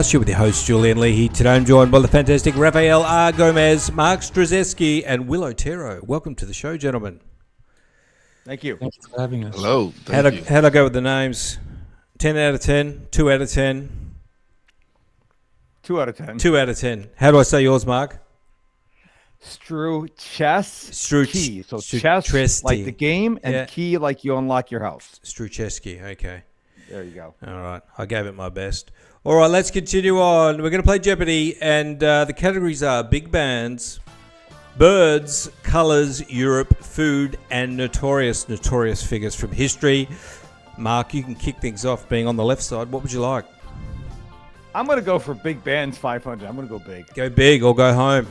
With your host Julian Leahy. Today I'm joined by the fantastic Rafael R. Gomez, Mark Struczewski, and Wil Otero. Welcome to the show, gentlemen. Thank you. Thanks for having us. Hello. How'd I go with the names? 10 out of 10, 2 out of 10? 2 out of 10. 2 out of 10. How do I say yours, Mark? Struczewski. So chess like the game, and key like you unlock your house. Struczewski. Okay. There you go. All right. I gave it my best. All right, let's continue on. We're going to play Jeoparty, and the categories are big bands, birds, colours, Europe, food, and notorious figures from history. Mark, you can kick things off being on the left side. What would you like? I'm going to go for big bands 500. I'm going to go big. Go big or go home.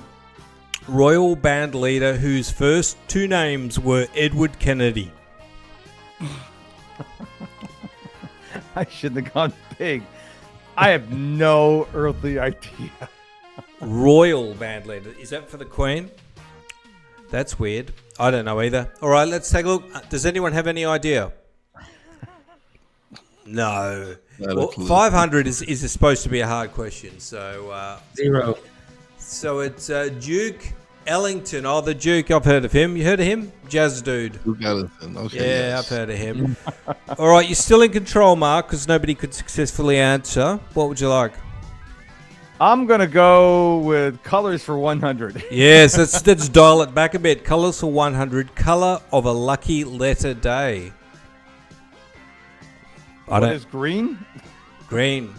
Royal band leader whose first two names were Edward Kennedy. I shouldn't have gone big. I have no earthly idea. Royal band leader. Is that for the Queen? That's weird. I don't know either. All right, let's take a look. Does anyone have any idea? No. Well, 500 is supposed to be a hard question. So 0. So it's Duke Ellington. Oh, the Duke. I've heard of him. You heard of him? Jazz dude. Duke Ellington. Okay. Yeah, yes. I've heard of him. All right, you're still in control, Mark, because nobody could successfully answer. What would you like? I'm going to go with colors for 100. Yes, let's dial it back a bit. Colors for 100. Color of a lucky letter day. What is green? Green.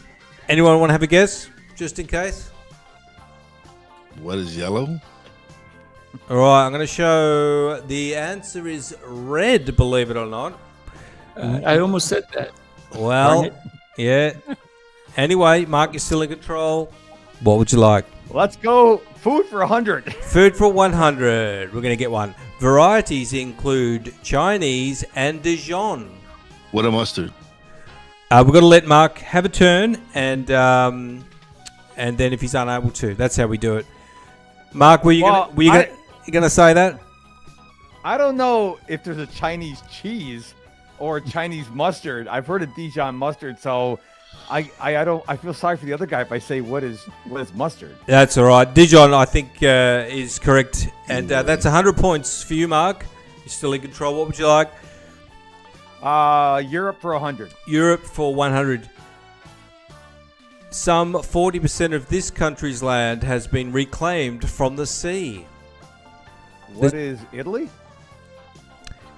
Anyone want to have a guess, just in case? What is yellow? All right, I'm going to show the answer is red, believe it or not. I almost said that. Well, yeah. Anyway, Mark, you're still in control. What would you like? Let's go food for 100. Food for 100. We're going to get one. Varieties include Chinese and Dijon. What a mustard. We're going to let Mark have a turn, and then if he's unable to, that's how we do it. Mark, were you going to say that? I don't know if there's a Chinese cheese or a Chinese mustard. I've heard of Dijon mustard, so I feel sorry for the other guy if I say what is mustard. That's all right. Dijon, I think, is correct, and that's 100 points for you, Mark. You're still in control. What would you like? Europe for 100. Europe for 100. Some 40% of this country's land has been reclaimed from the sea. What is Italy?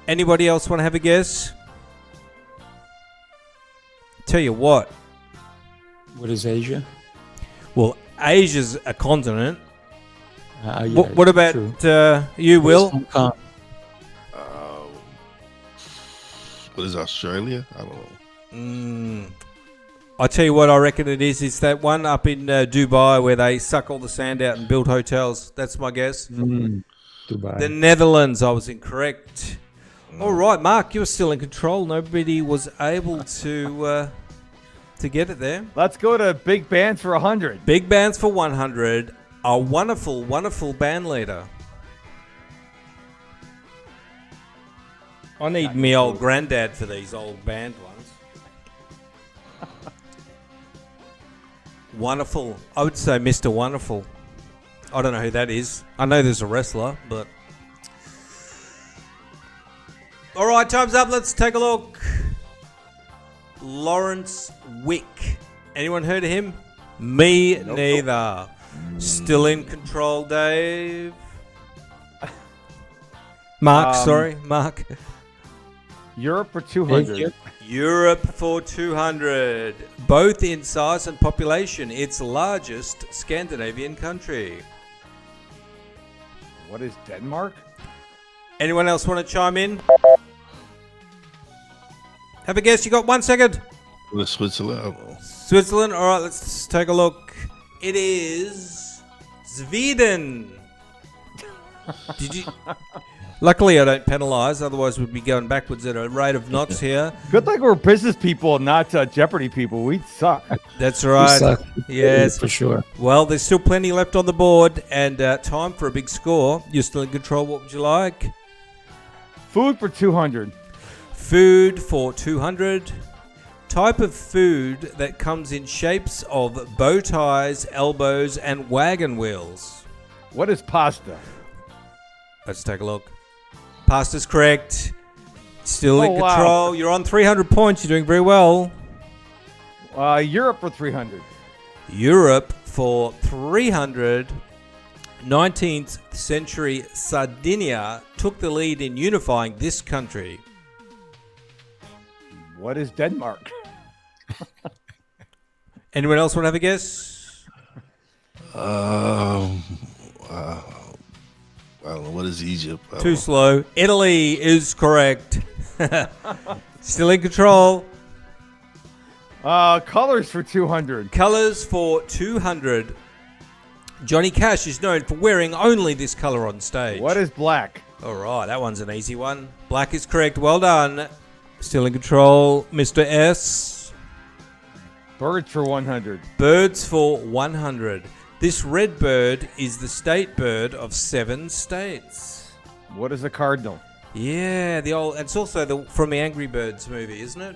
Anybody else want to have a guess? Tell you what. What is Asia? Well, Asia's a continent. Yeah, what about you, Will? Hong Kong. What is Australia? I don't know. I tell you what I reckon it is. It's that one up in Dubai where they suck all the sand out and build hotels. That's my guess. Dubai. The Netherlands. I was incorrect. All right, Mark, you're still in control. Nobody was able to get it there. Let's go to big bands for 100. Big bands for 100. A wonderful, wonderful band leader. I need me old granddad for these old band ones. Wonderful. I would say Mr. Wonderful. I don't know who that is. I know there's a wrestler, but... All right, time's up. Let's take a look. Lawrence Wick. Anyone heard of him? Me neither. Still in control, Dave. Mark, Mark. Europe for 200. Europe for 200. Both in size and population, its largest Scandinavian country. What is Denmark? Anyone else want to chime in? Have a guess. You got 1 second. What is Switzerland? I don't know. Switzerland. All right, let's take a look. It is Sweden. Did you? Luckily, I don't penalise. Otherwise, we'd be going backwards at a rate of knots here. Good thing we're business people, not Jeopardy people. We suck. That's right. We suck. Yes, for sure. Well, there's still plenty left on the board, and time for a big score. You're still in control. What would you like? Food for 200. Food for 200. Type of food that comes in shapes of bow ties, elbows, and wagon wheels. What is pasta? Let's take a look. Pasta's correct. Still in Oh, wow. control. You're on 300 points. You're doing very well. Europe for 300. Europe for 300. 19th century Sardinia took the lead in unifying this country. What is Denmark? Anyone else want to have a guess? I don't know. What is Egypt? I don't Too know. slow. Italy is correct. Still in control. Colors for 200. Colors for 200. Johnny Cash is known for wearing only this color on stage. What is black? All right, that one's an easy one. Black is correct. Well done. Still in control, Mr. S. Birds for 100. Birds for 100. This red bird is the state bird of 7 states. What is a cardinal? Yeah, it's also from the Angry Birds movie, isn't it?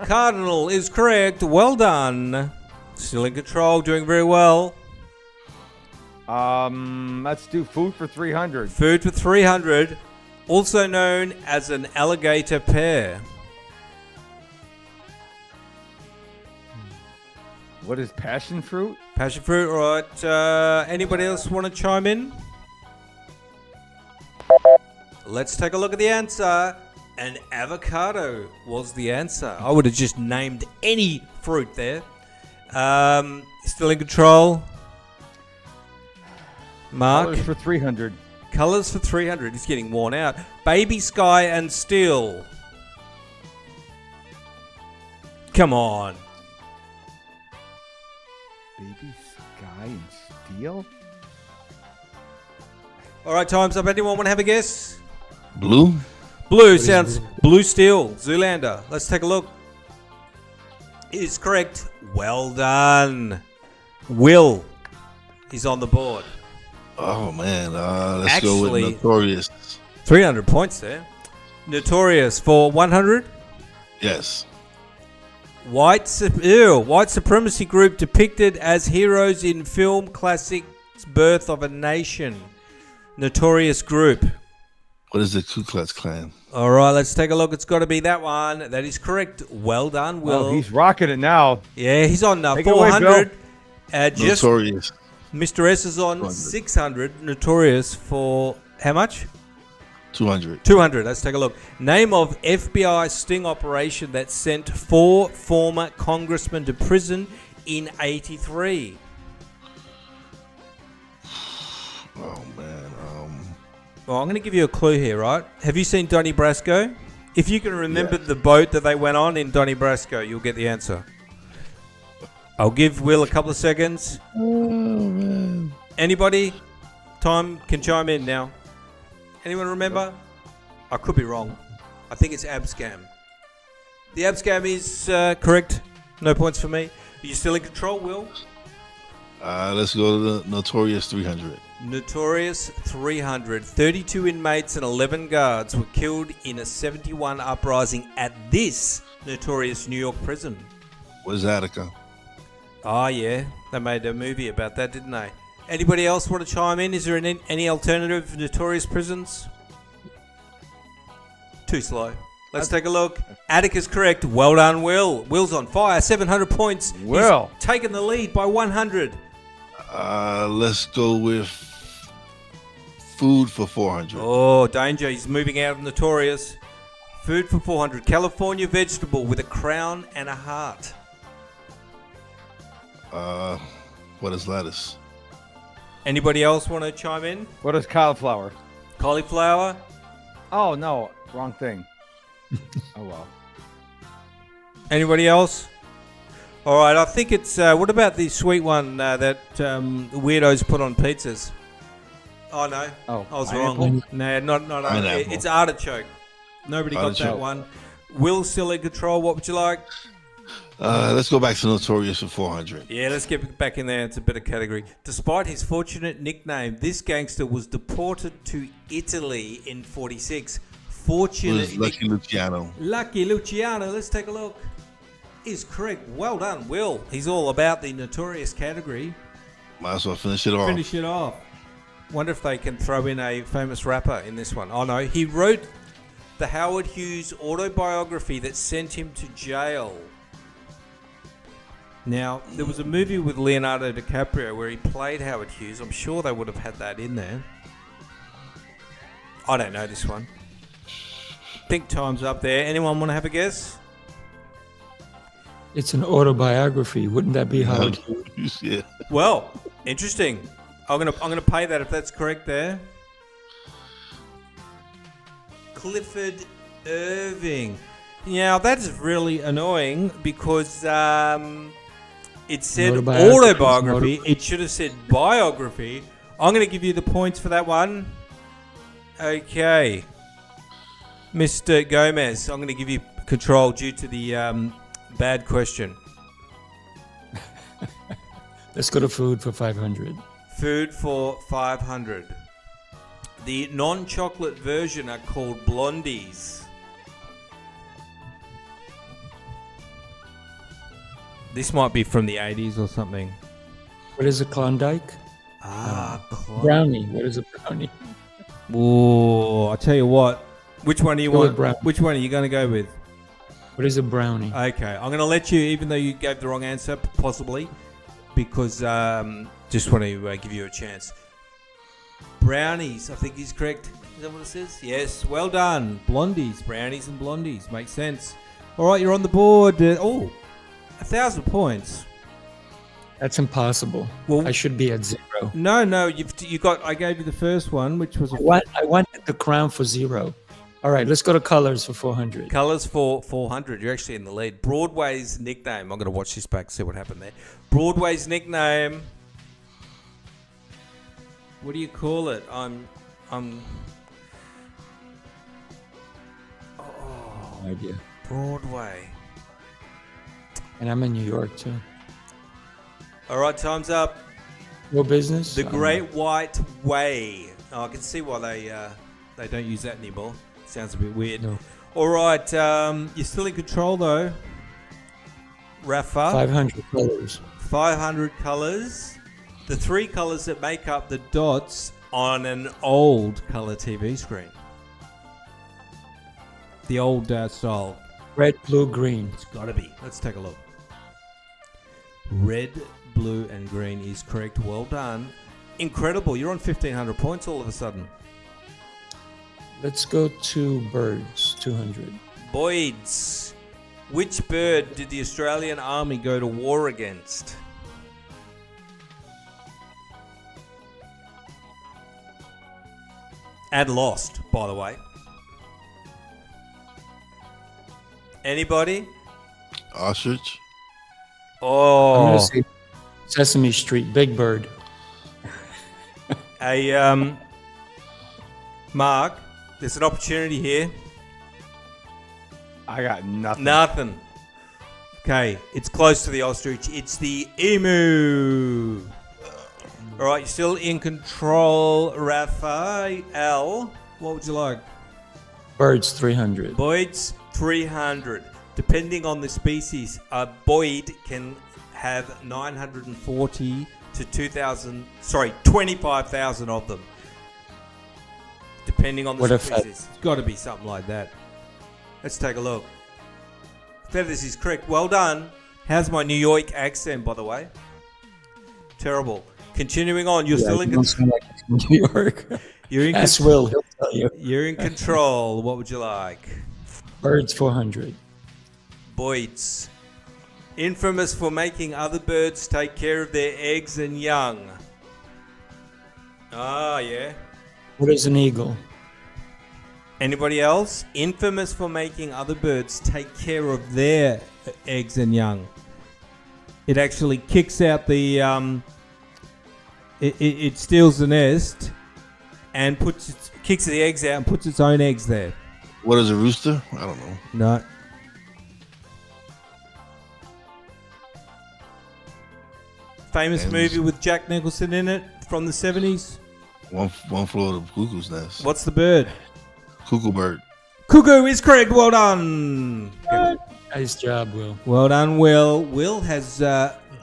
Cardinal is correct. Well done. Still in control, doing very well. Let's do food for 300. Food for 300, also known as an alligator pear. What is passion fruit? Passion fruit, all right. Anybody else want to chime in? Let's take a look at the answer. An avocado was the answer. I would have just named any fruit there. Still in control. Mark. Colors for 300. Colors for 300. He's getting worn out. Baby Sky and Steel. Come on. Baby sky and steel? All right, time's up. Anyone want to have a guess? Blue? Blue sounds blue steel. Zoolander. Let's take a look. It is correct. Well done. Will is on the board. Oh man, let's go with Notorious. 300 points there. Notorious for 100. Yes. White supremacy group depicted as heroes in film classic Birth of a Nation. Notorious group. What is the Ku Klux Klan? All right, let's take a look. It's got to be that one. That is correct. Well done, Will. Oh, he's rocking it now. Yeah, he's on Take it away, 400. Bill. Just Notorious. Mr. S is on 600. Notorious for how much? 200. 200. Let's take a look. Name of FBI sting operation that sent 4 former congressmen to prison in 83. Oh man. Well, I'm going to give you a clue here, right? Have you seen Donnie Brasco? If you can remember the boat that they went on in Donnie Brasco, you'll get the answer. I'll give Will a couple of seconds. Oh man. Anybody? Time can chime in now. Anyone remember? I could be wrong. I think it's Abscam. The Abscam is correct. No points for me. Are you still in control, Will? Let's go to the Notorious 300. Notorious 300. 32 inmates and 11 guards were killed in a 71 uprising at this notorious New York prison. What is Attica? Oh, yeah. They made a movie about that, didn't they? Anybody else want to chime in? Is there any alternative notorious prisons? Too slow. Let's take a look. Attica's correct. Well done, Will. Will's on fire. 700 points. Will. He's taken the lead by 100. Let's go with food for 400. Oh, danger. He's moving out of Notorious. Food for 400. California vegetable with a crown and a heart. What is lettuce? Anybody else want to chime in? What is cauliflower? Cauliflower. Oh, no. Wrong thing. Oh, well. Anybody else? All right, I think it's... what about the sweet one that weirdos put on pizzas? Oh, no. Oh, I was pineapple? wrong. No, not Pineapple. it's artichoke. Nobody got that Artichoke. one. Will still in control. What would you like? Let's go back to Notorious for 400. Yeah, let's get back in there. It's a better category. Despite his fortunate nickname, this gangster was deported to Italy in 46. What Fortunate. is Lucky Luciano? Lucky Luciano. Let's take a look. is correct. Well done, Will. He's all about the notorious category. Might as well finish it off. Finish it off. Wonder if they can throw in a famous rapper in this one. Oh no, he wrote the Howard Hughes autobiography that sent him to jail. Now, there was a movie with Leonardo DiCaprio where he played Howard Hughes. I'm sure they would have had that in there. I don't know this one. Think time's up there. Anyone want to have a guess? It's an autobiography. Wouldn't that be Howard? Yeah. Well, interesting. I'm gonna pay that if that's correct there. Clifford Irving. Now that's really annoying because it said autobiography. It should have said biography. I'm gonna give you the points for that one. Okay, Mr. Gomez, I'm gonna give you control due to the bad question. Let's go to food for 500. Food for 500. The non-chocolate version are called blondies. This might be from the 80s or something. What is a Klondike? Brownie. What is a brownie? Oh, I'll tell you what. Which one do you Go want? with brown. Which one are you going to go with? What is a brownie? Okay, I'm going to let you, even though you gave the wrong answer, possibly, because just want to give you a chance. Brownies, I think is correct. Is that what it says? Yes, well done. Blondies, brownies and blondies. Makes sense. All right, you're on the board. 1,000 points. That's impossible. Well, I should be at 0. No, you got. I gave you the first one, which was I want the crown for 0. All right, let's go to colors for 400. Colors for 400. You're actually in the lead. Broadway's nickname. I'm going to watch this back, see what happened there. Broadway's nickname. What do you call it? No idea. Broadway. And I'm in New York too. All right, time's up. No business. The Great White Way. Oh, I can see why they don't use that anymore. Sounds a bit weird. No. All right, you're still in control though. Rafa. 500 colors. 500 colors. The 3 colors that make up the dots on an old color TV screen. The old style. Red, blue, green. It's got to be. Let's take a look. Red, blue, and green is correct. Well done. Incredible. You're on 1,500 points all of a sudden. Let's go to birds. 200. Boyd's. Which bird did the Australian Army go to war against? And lost, by the way. Anybody? Ostrich. I'm Oh, going to say Sesame Street. Big bird. Mark, there's an opportunity here. I got nothing. Nothing. Okay, it's close to the ostrich. It's the emu. All right, you're still in control, Rafael. What would you like? Birds. 300. Boyd's 300. Depending on the species, a Boyd can have 940 to 25,000 of them. Depending on the species. It's got to be something like that. Let's take a look. Feathers is correct. Well done. How's my New York accent, by the way? Terrible. Continuing on, you're still in control. Like it's in New York. You're in Ask Will, he'll tell you. You're in control. What would you like? Birds. 400. Boyd's. Infamous for making other birds take care of their eggs and young. Ah, yeah. What is an eagle? Anybody else? Infamous for making other birds take care of their eggs and young. It actually kicks out the... It steals the nest and kicks the eggs out and puts its own eggs there. What is a rooster? I don't know. No. Famous movie with Jack Nicholson in it from the 70s. One flew of the cuckoo's nest. What's the bird? Cuckoo bird. Cuckoo is correct. Well done. Nice job, Will. Well done, Will. Will has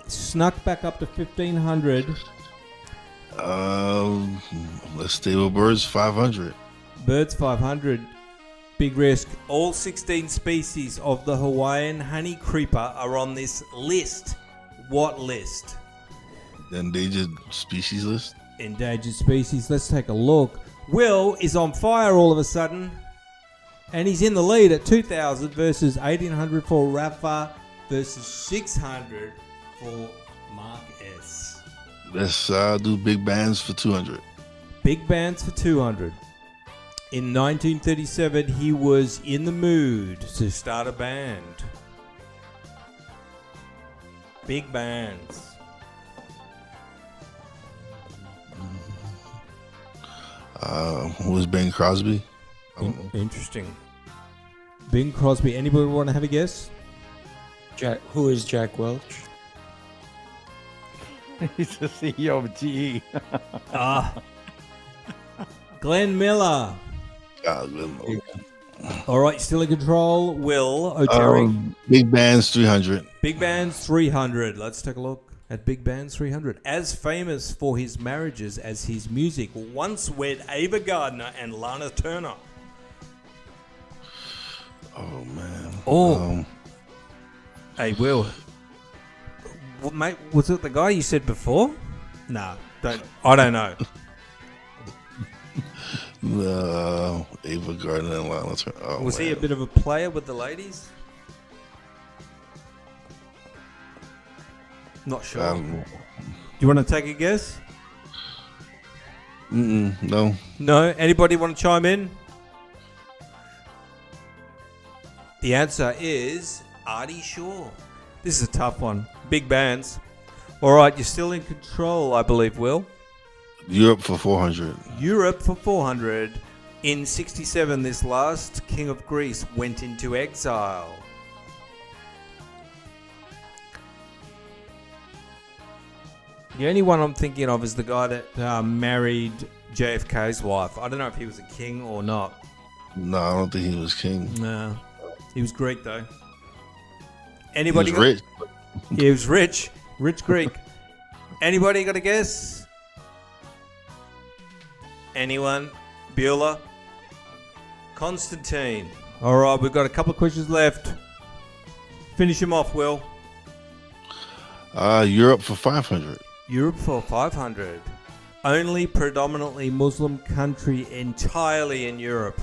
snuck back up to 1,500. Let's stay with birds. 500. Birds 500. Big risk. All 16 species of the Hawaiian honey creeper are on this list. What list? The endangered species list. Endangered species. Let's take a look. Will is on fire all of a sudden. And he's in the lead at 2,000 versus 1,800 for Rafa versus 600 for Mark S. Let's do big bands for 200. Big bands for 200. In 1937, he was in the mood to start a band. Big bands. Who was Ben Crosby? I don't know. Interesting. Bing Crosby. Anybody want to have a guess? Who is Jack Welch? He's the CEO of GE. Glenn Miller. All right, still in control. Wil Otero. Big bands 300. Big Band's 300. Let's take a look at Big Band's 300. As famous for his marriages as his music, once wed Ava Gardner and Lana Turner. Oh man. Oh. Hey, Will. Well, mate, was it the guy you said before? Nah, I don't know. Ava Gardner and Lana Turner. Oh, Was man. he a bit of a player with the ladies? Not sure. Do you want to take a guess? No. No? Anybody want to chime in? The answer is Artie Shaw. This is a tough one. Big bands. All right, you're still in control, I believe, Will. Europe for 400. Europe for 400. In 67, this last king of Greece went into exile. The only one I'm thinking of is the guy that married JFK's wife. I don't know if he was a king or not. No, I don't think he was king. No. He was Greek, though. He Anybody was rich. He was rich. Rich Greek. Anybody got a guess? Anyone? Bueller? Constantine. All right, we've got a couple of questions left. Finish him off, Will. Europe for 500. Europe for 500. Only predominantly Muslim country entirely in Europe.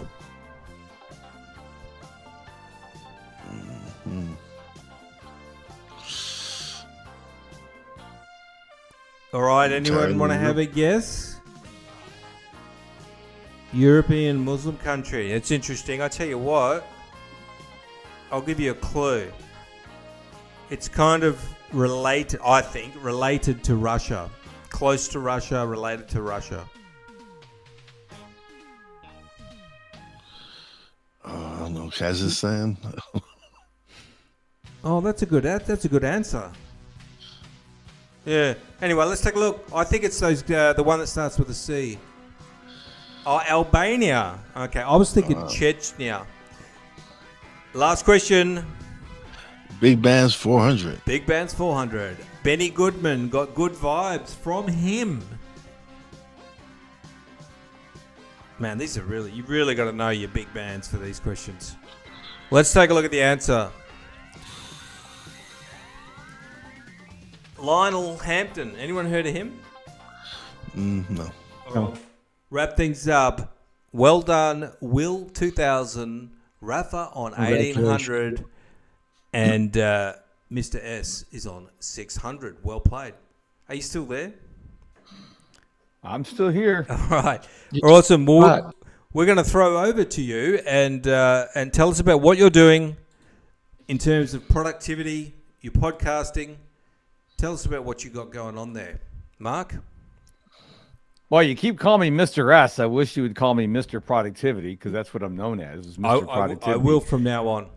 All right, anyone want to have a guess? European Muslim country. It's interesting. I tell you what, I'll give you a clue. It's kind of related, I think, related to Russia. Close to Russia, related to Russia. I don't know, Kazakhstan. Oh, that's a good answer. Yeah. Anyway, let's take a look. I think it's the one that starts with a C. Oh, Albania. Okay, I was thinking Chechnya. Last question. Big bands 400. Big Band's 400. Benny Goodman, got good vibes from him. Man, these are really, you really got to know your big bands for these questions. Let's take a look at the answer. Lionel Hampton. Anyone heard of him? No. No. Wrap things up. Well done, Will 2000, Rafa on 1800, and Mr. S is on 600. Well played. Are you still there? I'm still here. All right. Awesome. We're going to throw over to you and tell us about what you're doing in terms of productivity, your podcasting. Tell us about what you got going on there. Mark? Well, you keep calling me Mr. S. I wish you would call me Mr. Productivity because that's what I'm known as, is Mr. Productivity. I will from now on.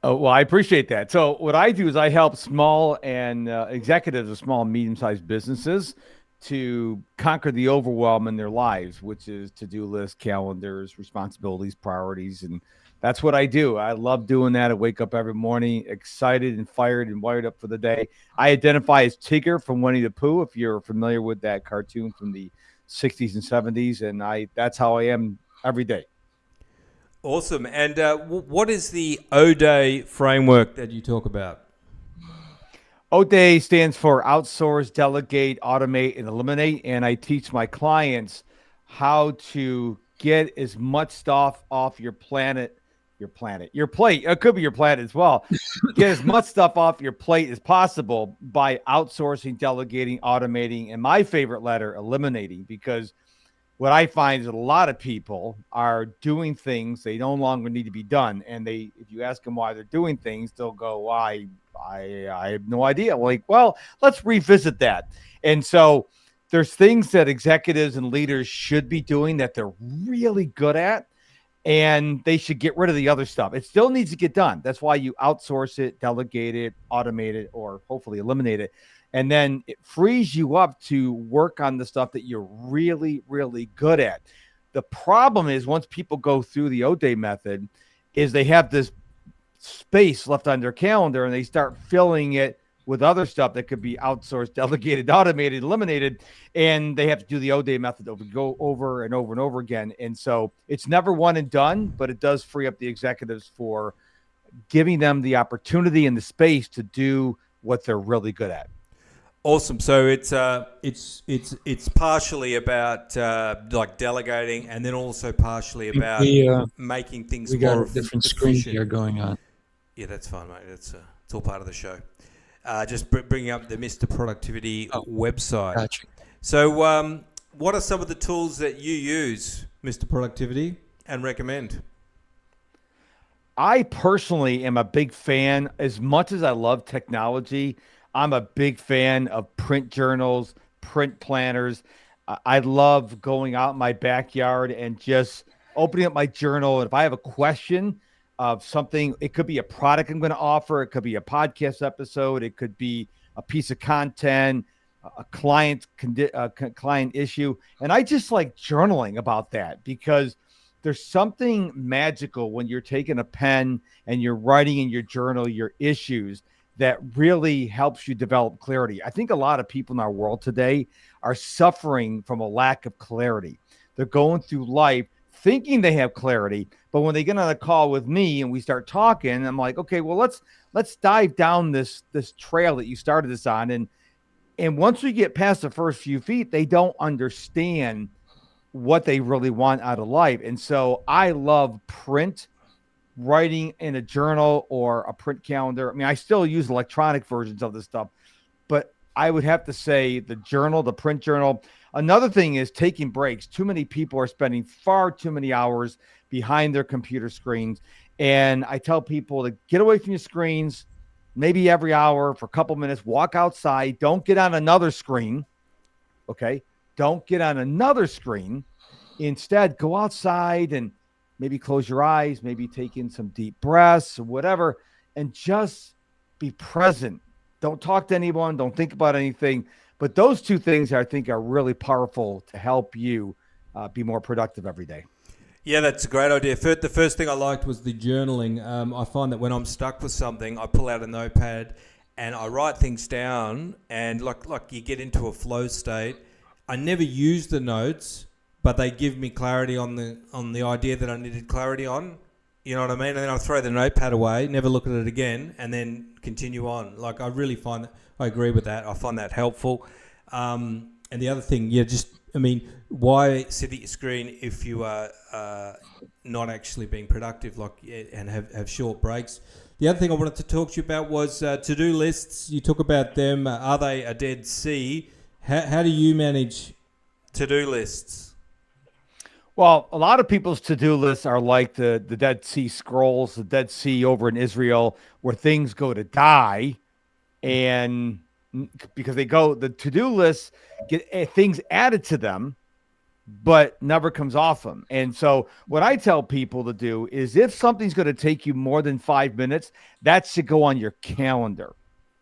Oh, well, I appreciate that. So what I do is I help small and executives of small and medium-sized businesses to conquer the overwhelm in their lives, which is to-do lists, calendars, responsibilities, priorities, and that's what I do. I love doing that. I wake up every morning excited and fired and wired up for the day. I identify as Tigger from Winnie the Pooh, if you're familiar with that cartoon from the 60s and 70s. And that's how I am every day. Awesome. And what is the O-Day framework that you talk about? O-Day stands for outsource, delegate, automate, and eliminate. And I teach my clients how to get as much stuff off your plate. It could be your planet as well. Get as much stuff off your plate as possible by outsourcing, delegating, automating, and my favorite letter, eliminating, because what I find is that a lot of people are doing things they no longer need to be done. And if you ask them why they're doing things, they'll go, well, I have no idea. Well, let's revisit that. And so there's things that executives and leaders should be doing that they're really good at, and they should get rid of the other stuff. It still needs to get done. That's why you outsource it, delegate it, automate it, or hopefully eliminate it. And then it frees you up to work on the stuff that you're really, really good at. The problem is once people go through the O-Day method is they have this space left on their calendar and they start filling it with other stuff that could be outsourced, delegated, automated, eliminated, and they have to do the O-Day method go over and over and over again. And so it's never one and done, but it does free up the executives for giving them the opportunity and the space to do what they're really good at. Awesome. So it's partially about like delegating, and then also partially about making things we more got a different screen here going on. Yeah, that's fine, mate. It's all part of the show. Just bringing up the Mr. Productivity website. Gotcha. So what are some of the tools that you use, Mr. Productivity, and recommend? I personally am a big fan. As much as I love technology, I'm a big fan of print journals, print planners. I love going out in my backyard and just opening up my journal. And if I have a question of something, it could be a product I'm going to offer. It could be a podcast episode. It could be a piece of content, a client issue. And I just like journaling about that because there's something magical when you're taking a pen and you're writing in your journal your issues that really helps you develop clarity. I think a lot of people in our world today are suffering from a lack of clarity. They're going through life thinking they have clarity, but when they get on a call with me and we start talking, I'm like, okay, well, let's dive down this trail that you started this on. And once we get past the first few feet, they don't understand what they really want out of life. And so I love print, writing in a journal or a print calendar. I mean, I still use electronic versions of this stuff, but I would have to say the journal, the print journal. Another thing is taking breaks. Too many people are spending far too many hours behind their computer screens. And I tell people to get away from your screens, maybe every hour for a couple minutes, walk outside. Don't get on another screen. Okay. Don't get on another screen. Instead, go outside and maybe close your eyes, maybe take in some deep breaths or whatever, and just be present. Don't talk to anyone. Don't think about anything. But those two things I think are really powerful to help you be more productive every day. Yeah, that's a great idea. The first thing I liked was the journaling. I find that when I'm stuck with something, I pull out a notepad and I write things down, and like you get into a flow state. I never use the notes, but they give me clarity on the idea that I needed clarity on. You know what I mean? And then I throw the notepad away, never look at it again, and then continue on. Like, I really find that, I agree with that. I find that helpful. And the other thing, why sit at your screen if you are not actually being productive, and have short breaks? The other thing I wanted to talk to you about was to-do lists. You talk about them. Are they a dead sea? How do you manage to-do lists? Well, a lot of people's to-do lists are like the Dead Sea Scrolls, the Dead Sea over in Israel, where things go to die. And because the to-do lists get things added to them, but never comes off them. And so what I tell people to do is if something's going to take you more than 5 minutes, that should go on your calendar,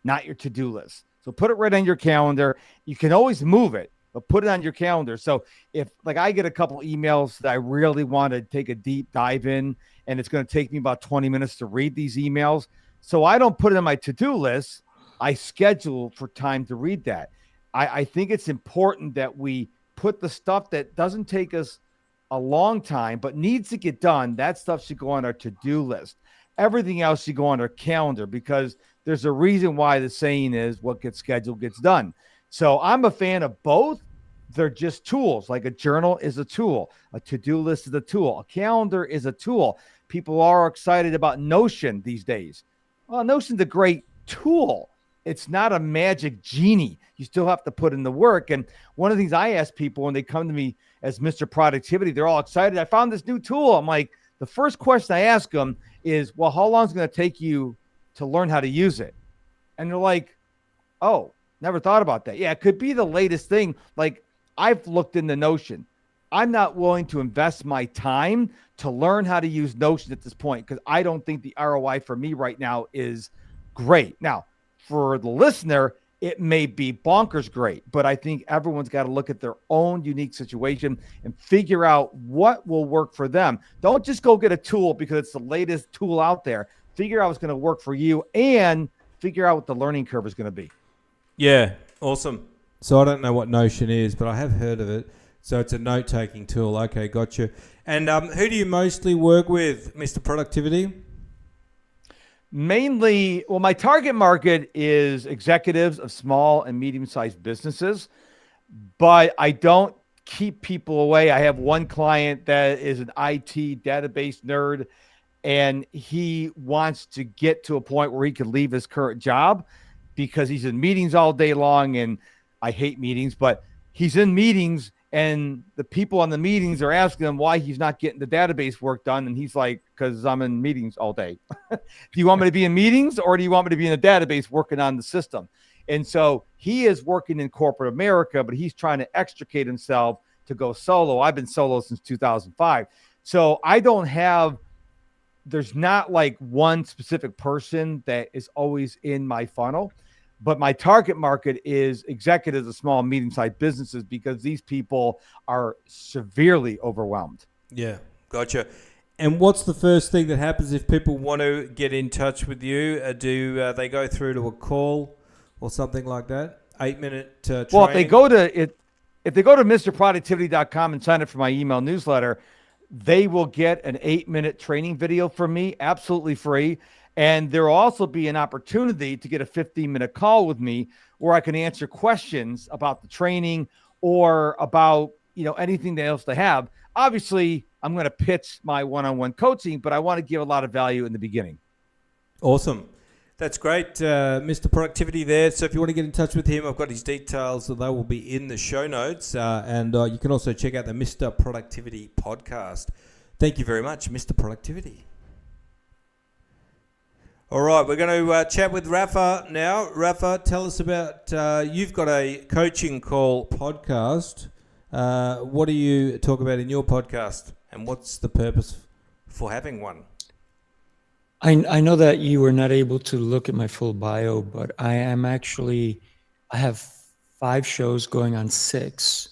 not your to-do list. So put it right on your calendar. You can always move it, but put it on your calendar. So if I get a couple emails that I really want to take a deep dive in, and it's going to take me about 20 minutes to read these emails. So I don't put it on my to-do list. I schedule for time to read that. I think it's important that we put the stuff that doesn't take us a long time, but needs to get done. That stuff should go on our to-do list. Everything else should go on our calendar, because there's a reason why the saying is what gets scheduled gets done. So I'm a fan of both. They're just tools. Like a journal is a tool. A to-do list is a tool. A calendar is a tool. People are excited about Notion these days. Well, Notion's a great tool. It's not a magic genie. You still have to put in the work. And one of the things I ask people when they come to me as Mr. Productivity, they're all excited. I found this new tool. I'm like, the first question I ask them is, well, how long is it going to take you to learn how to use it? And they're like, oh, never thought about that. Yeah, it could be the latest thing. Like, I've looked into Notion. I'm not willing to invest my time to learn how to use Notion at this point, because I don't think the ROI for me right now is great. Now, for the listener, it may be bonkers great, but I think everyone's got to look at their own unique situation and figure out what will work for them. Don't just go get a tool because it's the latest tool out there. Figure out what's going to work for you, and figure out what the learning curve is going to be. Yeah, awesome. So I don't know what Notion is, but I have heard of it. So it's a note-taking tool. Okay, gotcha. And who do you mostly work with, Mr. Productivity? Mainly, well, my target market is executives of small and medium-sized businesses, but I don't keep people away. I have one client that is an IT database nerd, and he wants to get to a point where he can leave his current job because he's in meetings all day long, and I hate meetings, but he's in meetings, and the people on the meetings are asking him why he's not getting the database work done. And he's like, because I'm in meetings all day. Do you want me to be in meetings, or do you want me to be in a database working on the system? And so he is working in corporate America, but he's trying to extricate himself to go solo. I've been solo since 2005. So I don't have, there's not like one specific person that is always in my funnel. But my target market is executives of small and medium-sized businesses, because these people are severely overwhelmed. Yeah, gotcha. And what's the first thing that happens if people want to get in touch with you? Do they go through to a call or something like that? 8-minute training? Well, if they go to MrProductivity.com and sign up for my email newsletter, they will get an 8-minute training video from me, absolutely free. And there will also be an opportunity to get a 15-minute call with me where I can answer questions about the training or about, anything else they have. Obviously, I'm going to pitch my one-on-one coaching, but I want to give a lot of value in the beginning. Awesome. That's great, Mr. Productivity there. So if you want to get in touch with him, I've got his details. So they will be in the show notes. And you can also check out the Mr. Productivity podcast. Thank you very much, Mr. Productivity. All right, we're going to chat with Rafa now. Rafa, tell us about, you've got a coaching call podcast. What do you talk about in your podcast, and what's the purpose for having one? I know that you were not able to look at my full bio, but I have 5 shows going on 6.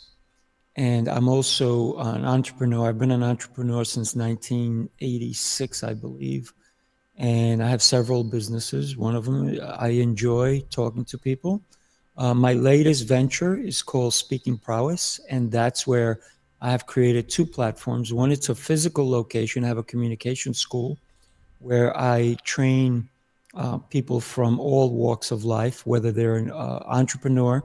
And I'm also an entrepreneur. I've been an entrepreneur since 1986, I believe. And I have several businesses. One of them, I enjoy talking to people. My latest venture is called Speaking Prowess, and that's where I have created 2 platforms. One, it's a physical location. I have a communication school where I train people from all walks of life, whether they're an entrepreneur,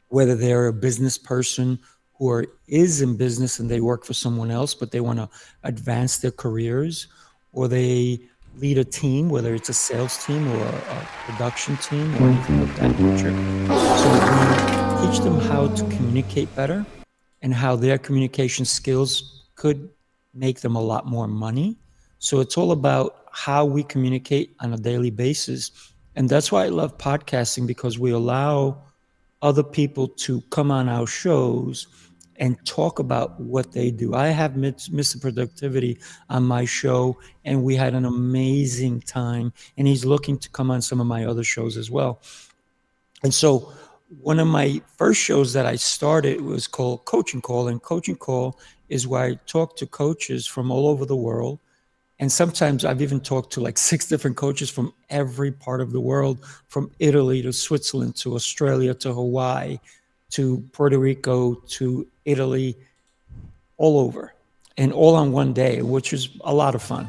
whether they're a business person who is in business and they work for someone else, but they want to advance their careers, or they lead a team, whether it's a sales team or a production team or anything of that nature. So we teach them how to communicate better and how their communication skills could make them a lot more money. So it's all about how we communicate on a daily basis. And that's why I love podcasting, because we allow other people to come on our shows and talk about what they do. I have Mr. Productivity on my show, and we had an amazing time. And he's looking to come on some of my other shows as well. And so one of my first shows that I started was called Coaching Call. And Coaching Call is where I talk to coaches from all over the world And sometimes I've even talked to like 6 different coaches from every part of the world, from Italy to Switzerland to Australia to Hawaii to Puerto Rico to Italy, all over, and all on one day, which is a lot of fun.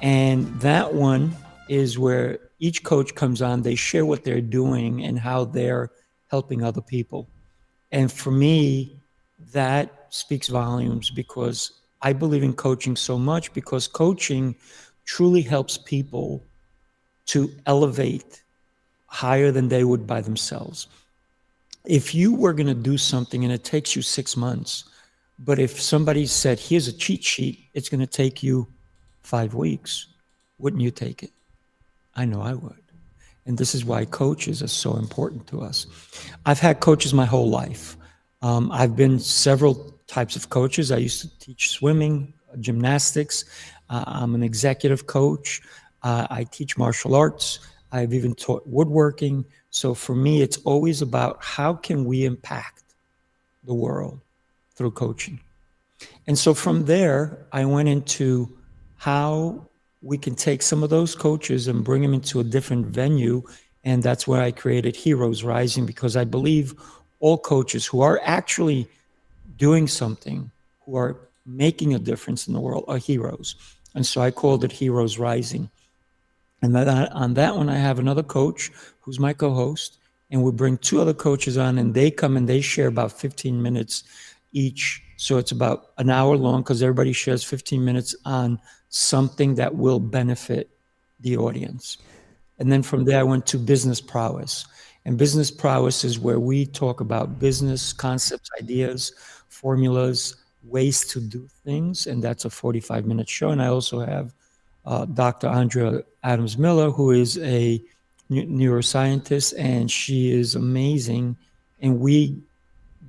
And that one is where each coach comes on, they share what they're doing and how they're helping other people. And for me, that speaks volumes because I believe in coaching so much, because coaching truly helps people to elevate higher than they would by themselves. If you were going to do something and it takes you 6 months, but if somebody said, here's a cheat sheet, it's going to take you 5 weeks, wouldn't you take it? I know I would. And this is why coaches are so important to us. I've had coaches my whole life. I've been several types of coaches. I used to teach swimming, gymnastics. I'm an executive coach. I teach martial arts. I've even taught woodworking. So for me, it's always about how can we impact the world through coaching. And so from there, I went into how we can take some of those coaches and bring them into a different venue. And that's where I created Heroes Rising, because I believe all coaches who are actually doing something, who are making a difference in the world, are heroes. And so I called it Heroes Rising. And on that one, I have another coach who's my co-host, and we bring 2 other coaches on, and they come and they share about 15 minutes each. So it's about an hour long, because everybody shares 15 minutes on something that will benefit the audience. And then from there, I went to Business Prowess. And Business Prowess is where we talk about business concepts, ideas, formulas, ways to do things. And that's a 45-minute show. And I also have Dr. Andrea Adams-Miller, who is a neuroscientist, and she is amazing. And we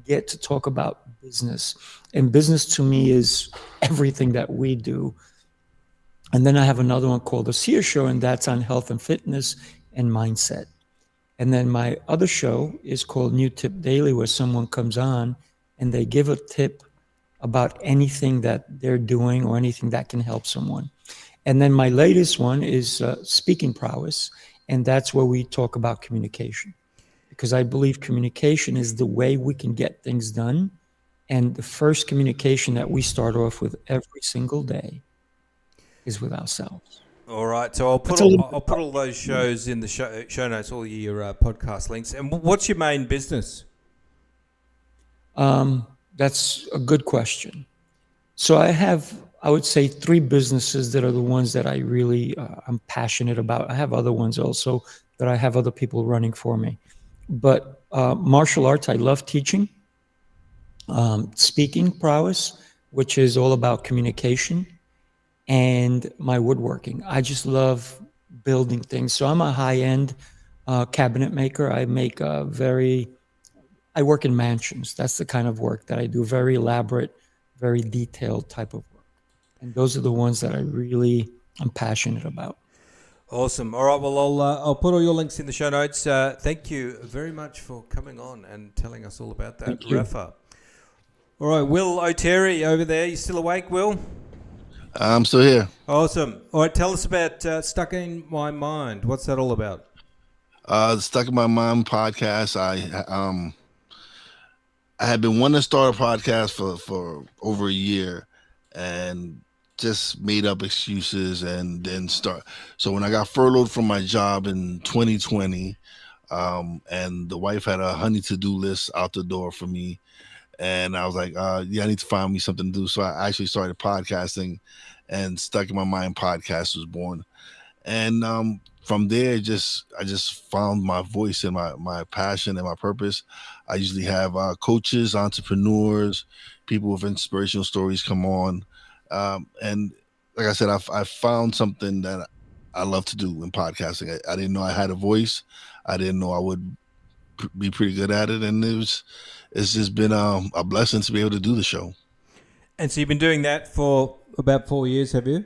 get to talk about business. And business to me is everything that we do. And then I have another one called The Seer Show, and that's on health and fitness and mindset. And then my other show is called New Tip Daily, where someone comes on and they give a tip about anything that they're doing or anything that can help someone. And then my latest one is Speaking Prowess, and that's where we talk about communication, because I believe communication is the way we can get things done. And the first communication that we start off with every single day is with ourselves. All right, so I'll put all those shows in the show notes, all your podcast links. And what's your main business? That's a good question. So I would say 3 businesses that are the ones that I really I'm passionate about. I have other ones also that I have other people running for me. But martial arts, I love teaching. Speaking Prowess, which is all about communication. And my woodworking. I just love building things. So I'm a high-end cabinet maker. I work in mansions. That's the kind of work that I do. Very elaborate, very detailed type of work. And those are the ones that I'm passionate about. Awesome. All right. Well, I'll put all your links in the show notes. Thank you very much for coming on and telling us all about that, Rafa. All right. Wil Otero over there. You still awake, Will? I'm still here. Awesome. All right, tell us about Stuck in My Mind. What's that all about? The Stuck in My Mind podcast. I had been wanting to start a podcast for over a year, and just made up excuses and then start. So when I got furloughed from my job in 2020, and the wife had a honey to-do list out the door for me, and I was like, I need to find me something to do. So I actually started podcasting, and Stuck in My Mind podcast was born. And from there, I just found my voice and my passion and my purpose. I usually have coaches, entrepreneurs, people with inspirational stories come on. And like I said, I found something that I love to do in podcasting. I didn't know I had a voice. I didn't know I would be pretty good at it. And it's just been a blessing to be able to do the show. And so you've been doing that for about 4 years, have you?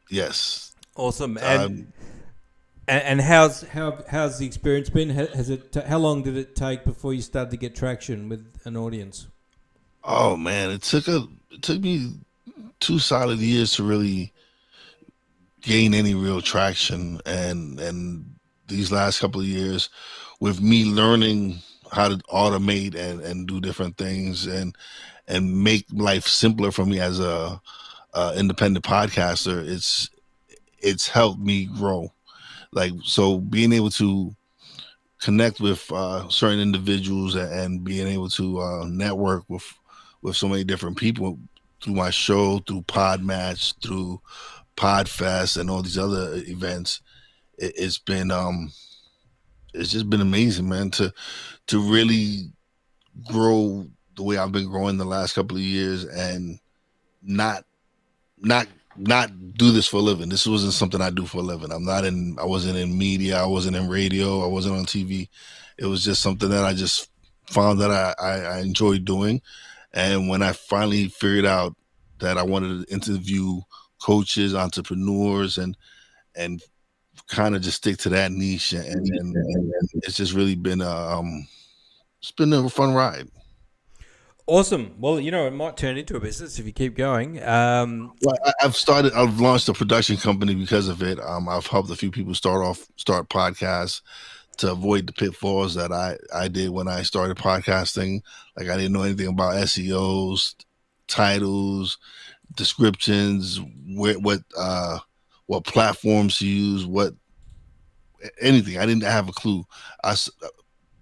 Yes. Awesome. And how's the experience been? How long did it take before you started to get traction with an audience? Oh man, it took me 2 solid years to really gain any real traction. And these last couple of years, with me learning how to automate and do different things and make life simpler for me as a independent podcaster, it's helped me grow. Like, so being able to connect with certain individuals and being able to network with so many different people through my show, through Podmatch, through Podfest, and all these other events, it's been it's just been amazing, man, to really grow the way I've been growing the last couple of years, and not not not do this for a living. This wasn't something I do for a living. I wasn't in media, I wasn't in radio, I wasn't on TV. It was just something that I just found that I enjoyed doing. And when I finally figured out that I wanted to interview coaches, entrepreneurs, and kind of just stick to that niche, and it's just really been it's been a fun ride. Awesome. Well, it might turn into a business if you keep going. Well, I've launched a production company because of it. I've helped a few people start podcasts to avoid the pitfalls that I did when I started podcasting. Like, I didn't know anything about SEOs, titles, descriptions, what platforms to use, anything. I didn't have a clue.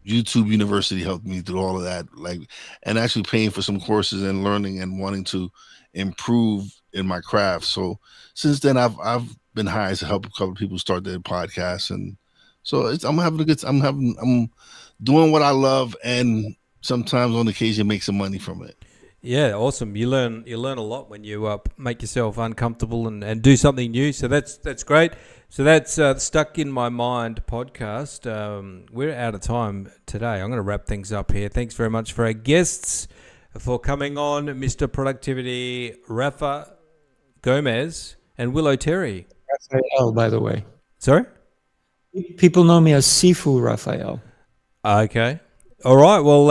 YouTube University helped me through all of that, like, and actually paying for some courses and learning and wanting to improve in my craft. So since then, I've been hired to help a couple of people start their podcasts, and so I'm doing what I love, and sometimes on occasion make some money from it. Yeah, awesome. You learn a lot when you make yourself uncomfortable and do something new. So that's great. So that's Stuck in My Mind podcast. We're out of time today. I'm going to wrap things up here. Thanks very much for our guests for coming on, Mr. Productivity, Rafa Gomez and Wil Otero. Rafael, by the way. Sorry? People know me as Sifu Rafael. Okay. All right. Well,